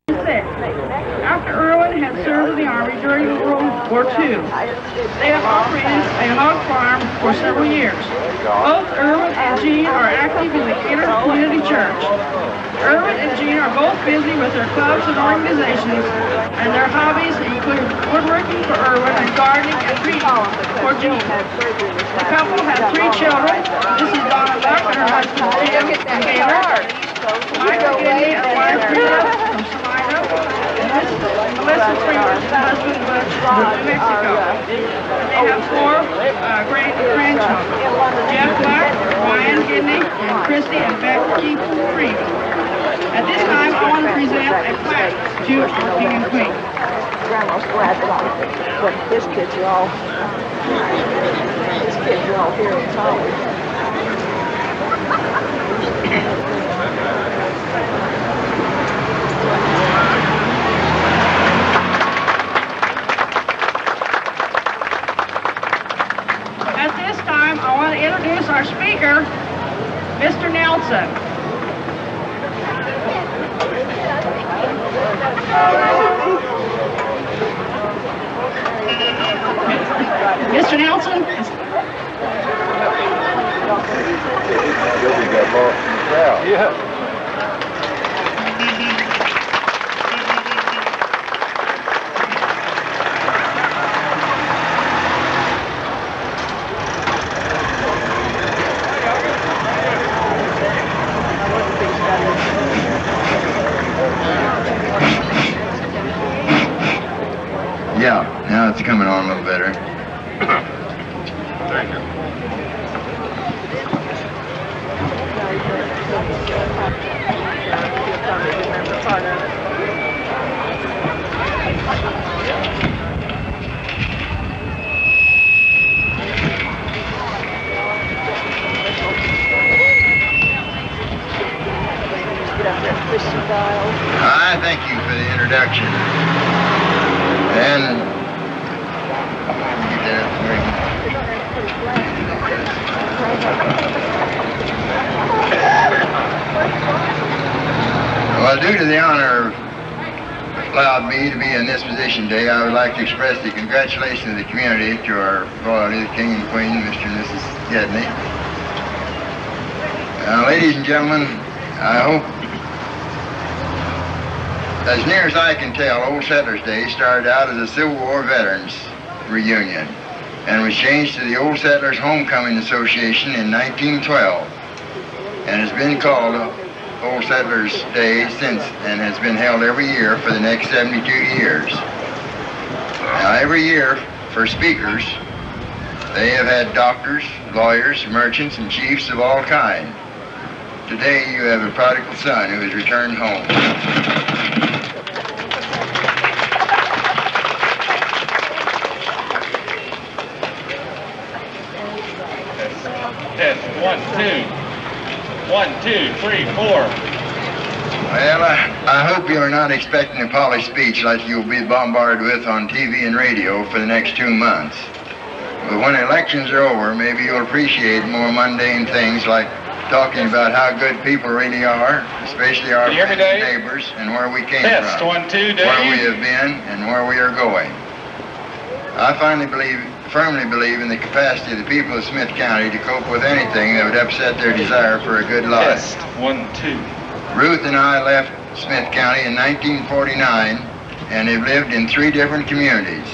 After Irwin had served in the Army during World War II, they have operated a hog farm for several years. Both Irwin and Jean are active in the Gator Community Church. Irwin and Jean are both busy with their clubs and organizations, and their hobbies include woodworking for Irwin and gardening and reading for Jean. The couple has 3 children. This is Donna Buck and her husband Jim and Gator. Michael Gidney and wife Rita from Salina, and this is Melissa Freeman and husband Butch from New Mexico. And they have 4 grandchildren, Jeff Black, Ryan Gidney, and Christy and Becky Freeman. At this time, I want to present a plaque to our King and Queen. Grandma's glad that but his kids are all here in college. At this time, I want to introduce our speaker, Mr. Nelson. Mr. Nelson? Yeah. Yeah, now it's coming on a little better. Thank you. I thank you for the introduction. And well, due to the honor allowed me to be in this position today, I would like to express the congratulations of the community to our royalty, the King and Queen, Mr. and Mrs. Gedney. Ladies and gentlemen, I hope, as near as I can tell, Old Settlers Day started out as a Civil War Veterans reunion and was changed to the Old Settlers Homecoming Association in 1912 and has been called Old Settlers Day since and has been held every year for the next 72 years. Now, every year for speakers, they have had doctors, lawyers, merchants, and chiefs of all kinds. Today you have a prodigal son who has returned home. Test. 1, 2. 1, 2, 3, 4. Well, I hope you are not expecting a polished speech like you'll be bombarded with on TV and radio for the next 2 months. But when elections are over, maybe you'll appreciate more mundane things like talking about how good people really are, especially our friends and neighbors, and where we came Test. from, 1, 2, where we have been, and where we are going. I firmly believe in the capacity of the people of Smith County to cope with anything that would upset their desire for a good life. Test. 1, 2. Ruth and I left Smith County in 1949 and have lived in 3 different communities.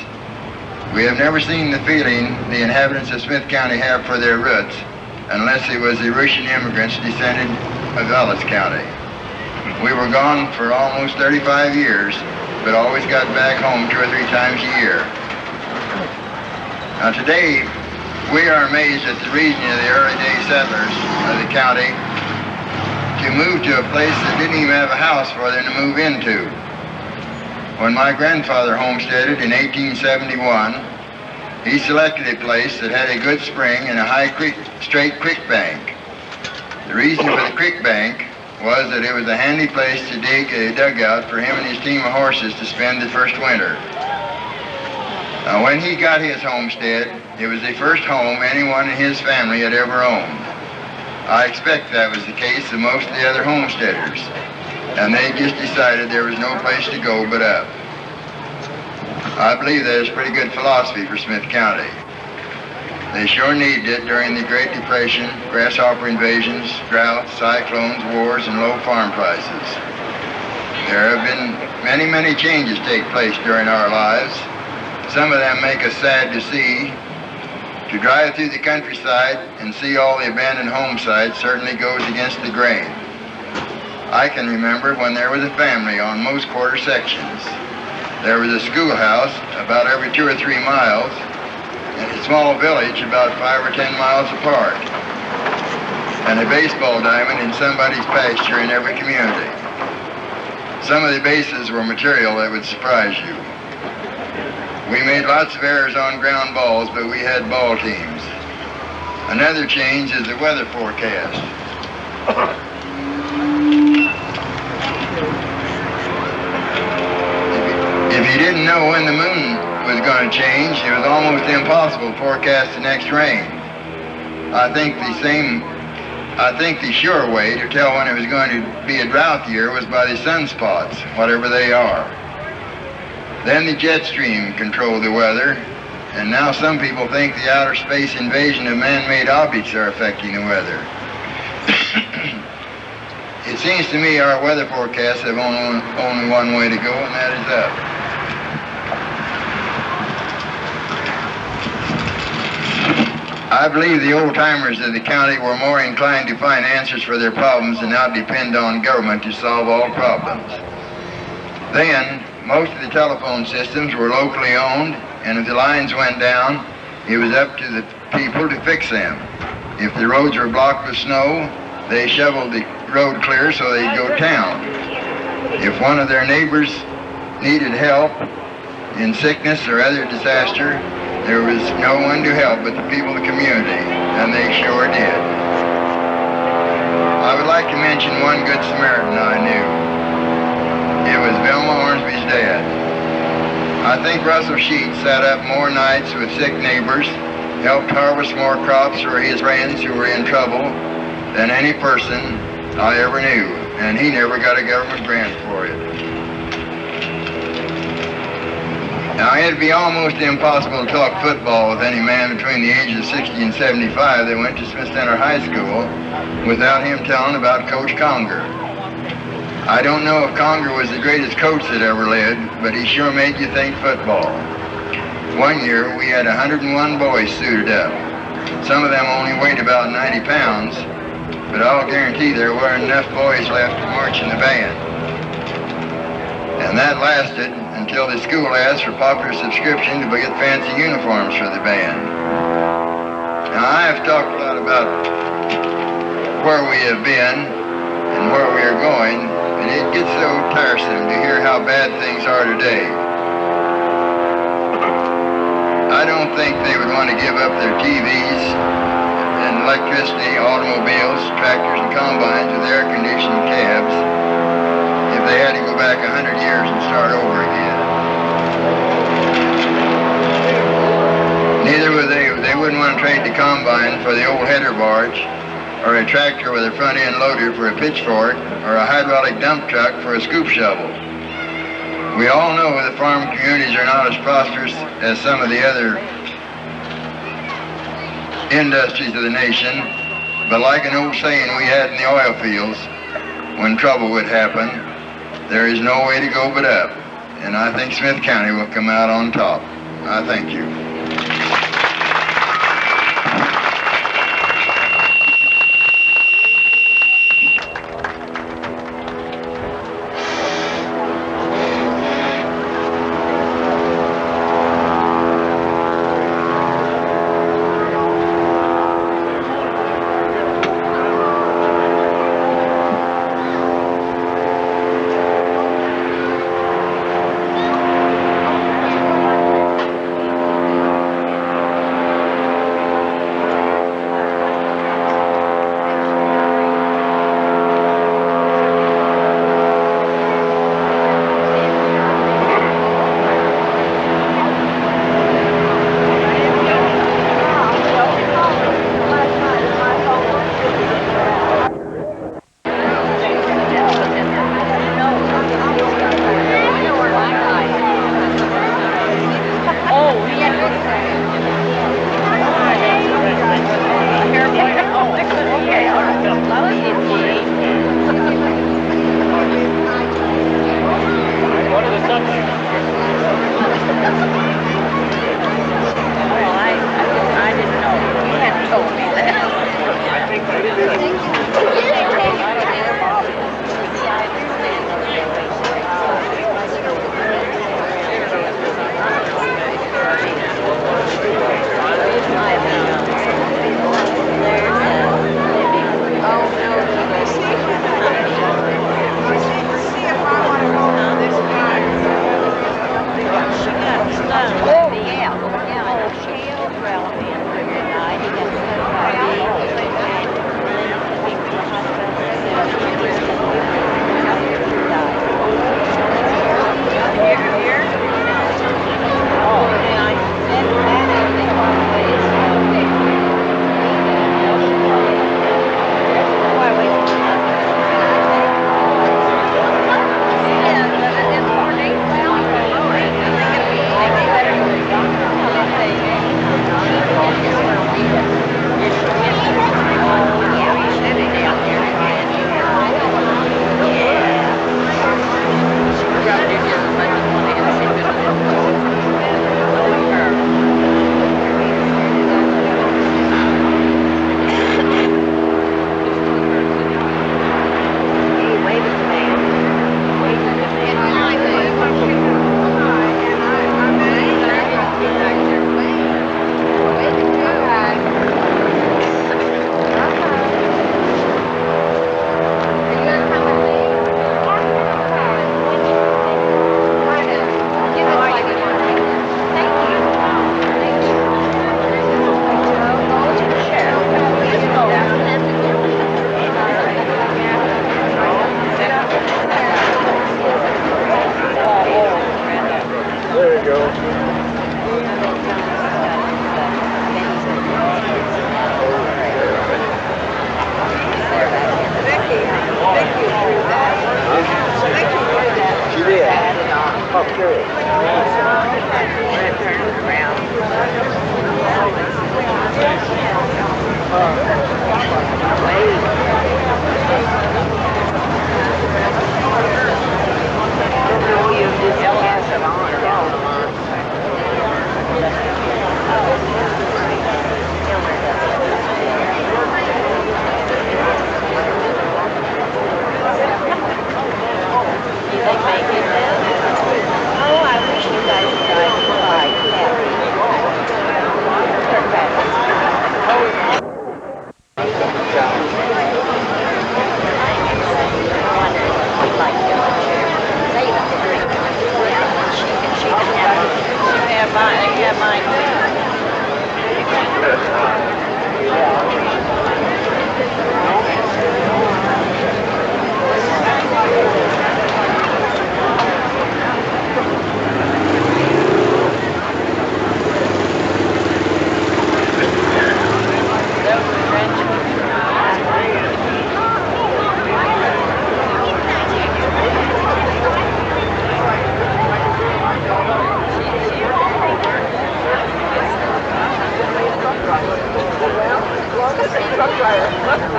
We have never seen the feeling the inhabitants of Smith County have for their roots, unless it was the Russian immigrants descended of Ellis County. We were gone for almost 35 years, but always got back home 2 or 3 times a year. Now today, we are amazed at the reasoning of the early day settlers of the county to move to a place that didn't even have a house for them to move into. When my grandfather homesteaded in 1871, he selected a place that had a good spring and a high straight creek bank. The reason for the creek bank was that it was a handy place to dig a dugout for him and his team of horses to spend the first winter. Now, when he got his homestead, it was the first home anyone in his family had ever owned. I expect that was the case of most of the other homesteaders. and they just decided there was no place to go but up. I believe that is pretty good philosophy for Smith County. They sure needed it during the Great Depression, grasshopper invasions, droughts, cyclones, wars, and low farm prices. There have been many, many changes take place during our lives. Some of them make us sad to see. To drive through the countryside and see all the abandoned home sites certainly goes against the grain. I can remember when there was a family on most quarter sections. There was a schoolhouse about every 2 or 3 miles, and a small village about 5 or 10 miles apart, and a baseball diamond in somebody's pasture in every community. Some of the bases were material that would surprise you. We made lots of errors on ground balls, but we had ball teams. Another change is the weather forecast. If you didn't know when the moon was going to change, it was almost impossible to forecast the next rain. I think the sure way to tell when it was going to be a drought year was by the sunspots, whatever they are. Then the jet stream controlled the weather, and now some people think the outer space invasion of man-made objects are affecting the weather. It seems to me our weather forecasts have only one way to go, and that is up. I believe the old-timers of the county were more inclined to find answers for their problems and not depend on government to solve all problems. Then, most of the telephone systems were locally owned, and if the lines went down, it was up to the people to fix them. If the roads were blocked with snow, they shoveled the road clear so they'd go town. If one of their neighbors needed help in sickness or other disaster, there was no one to help but the people of the community, and they sure did. I would like to mention one good Samaritan I knew. It was Vilma Ormsby's dad. I think Russell Sheets sat up more nights with sick neighbors, helped harvest more crops for his friends who were in trouble than any person I ever knew, and he never got a government grant for it. Now, it'd be almost impossible to talk football with any man between the ages of 60 and 75 that went to Smith Center High School without him telling about Coach Conger. I don't know if Conger was the greatest coach that ever lived, but he sure made you think football. One year, we had 101 boys suited up. Some of them only weighed about 90 pounds, but I'll guarantee there weren't enough boys left to march in the band. And that lasted until the school asked for popular subscription to get fancy uniforms for the band. Now, I have talked a lot about where we have been and where we are going, and it gets so tiresome to hear how bad things are today. I don't think they would want to give up their TVs and electricity, automobiles, tractors, and combines with air-conditioned cabs if they had to go back 100 years and start over again. Neither would they wouldn't want to trade the combine for the old header barge, or a tractor with a front end loader for a pitchfork, or a hydraulic dump truck for a scoop shovel. We all know the farm communities are not as prosperous as some of the other industries of the nation, but like an old saying we had in the oil fields, when trouble would happen, there is no way to go but up, and I think Smith County will come out on top. I thank you.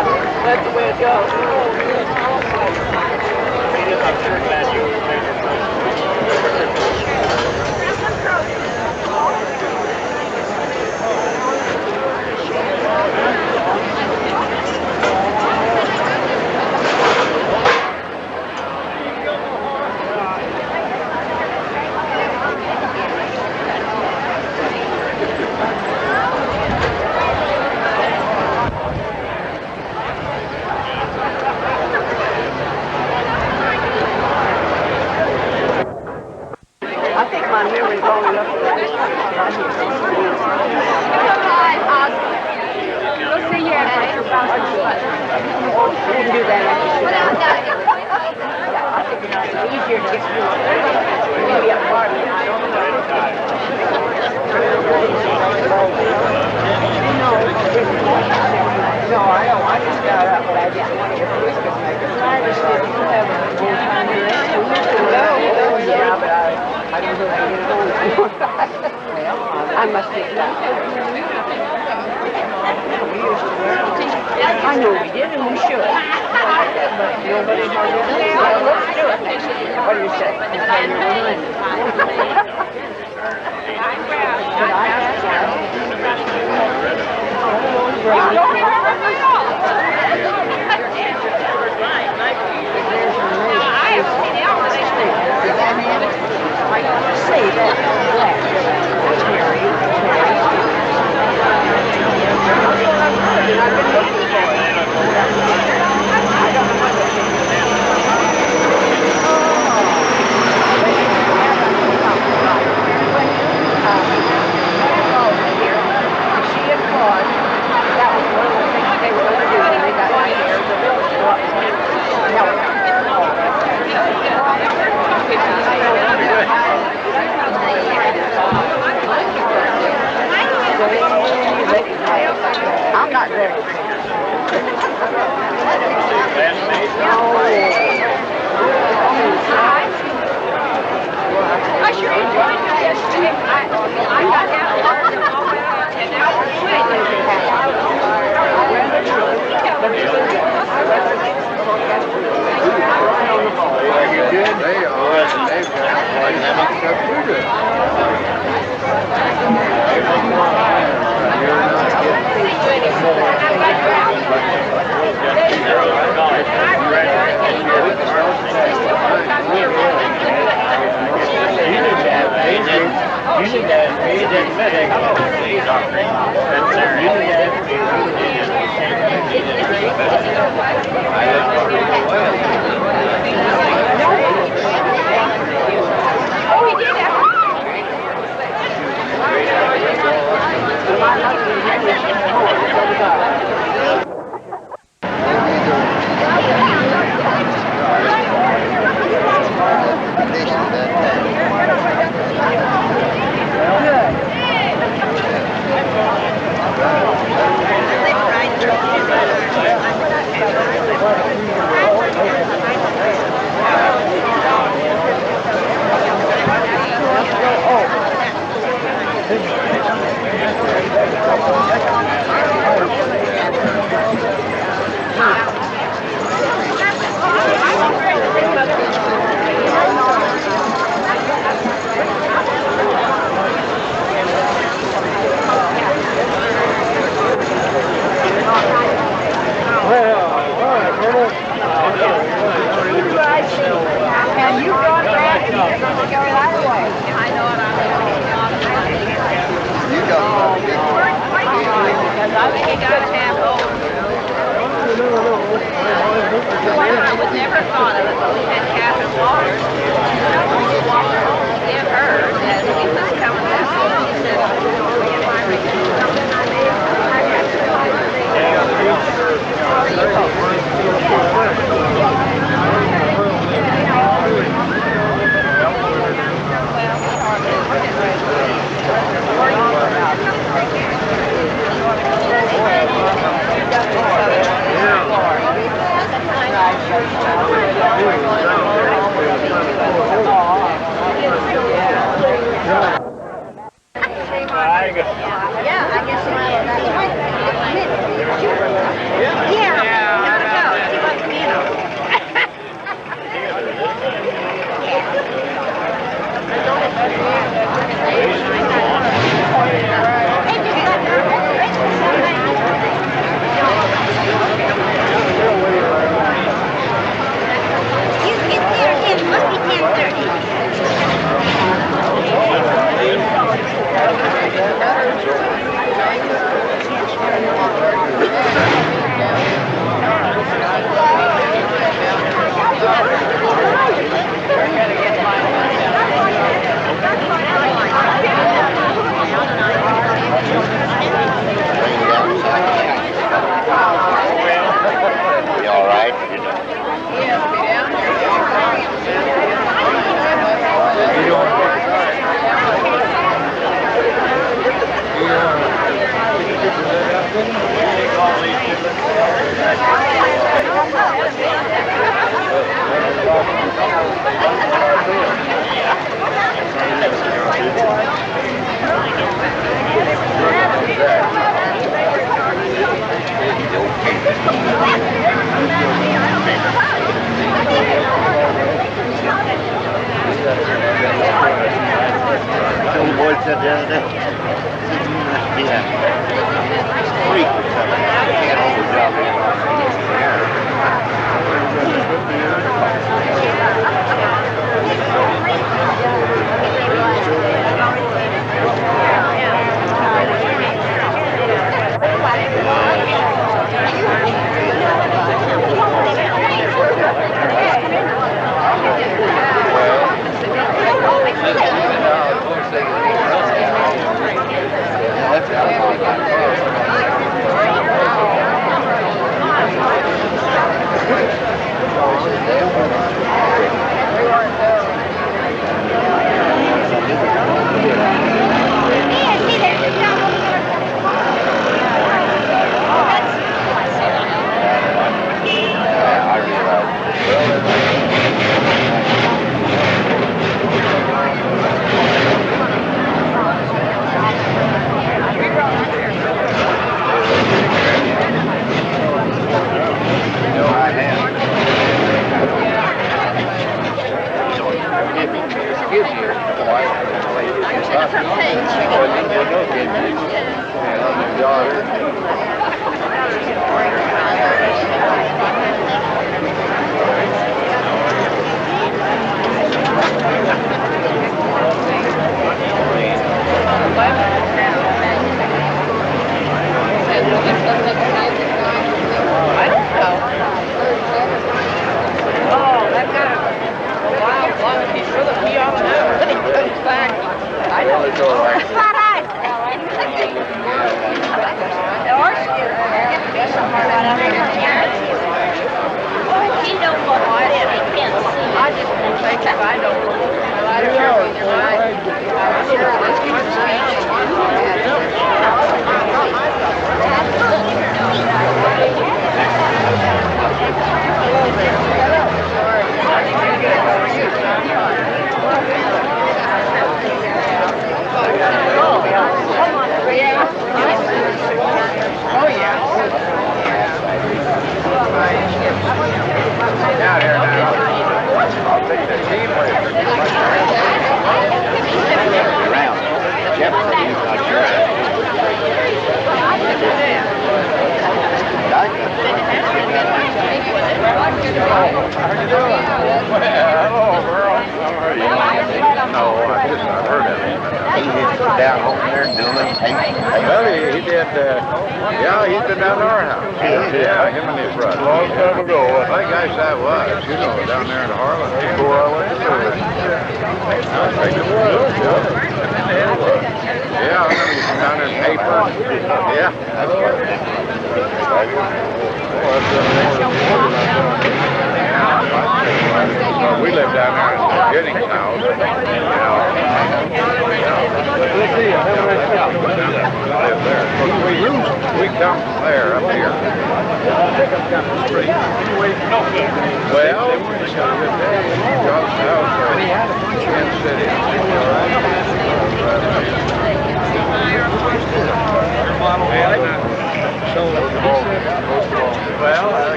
That's the way it goes. I'm sure glad you made your choice. I think my memory's long enough for that. We'll see you after your boss. We can do that after sit down. I think it's easier to get through it. Maybe a part of it. No, I don't. I just got up, but I just wanted to biscuit makers. I just didn't have a full-time direct. We used to go. Oh, yeah, but I don't know how to get home anymore. I must get that. We used to work. I know we did, and we should. But nobody hardly does. Well, let's do it next year. What do you say? Okay, you're willing. But I have say that black. That's Mary. I've been looking for it. I don't know what it is. She and Claude, that was one of the things they were going to do when they got my hair. I'm not very I sure enjoyed it yesterday. I got out and I was They are, and they've got stuff to do. You did that.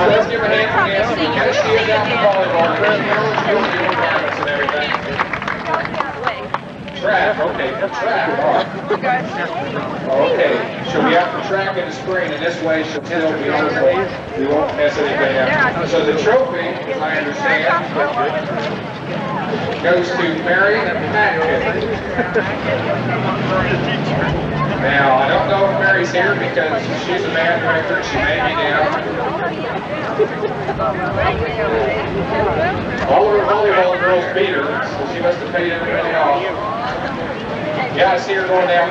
Let's give a hand again. Get a shield down for volleyball. And everything. Track, okay, track. Okay, she'll be out for track in the spring, and this way she'll still be on the way. We won't mess anything up. So the trophy, I understand, goes to Mary Matkin. Now, I don't know if Mary's here because she's a band director. She may be down. All of her volleyball girls beat her, so she must have paid everybody off. Yeah, I see her going down.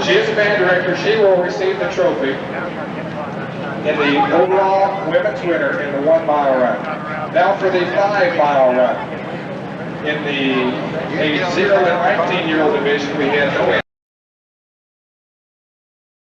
She is a band director. She will receive the trophy in the overall women's winner in the 1 mile run. Now for the 5 mile run. In the 0 to 19-year-old division, we had no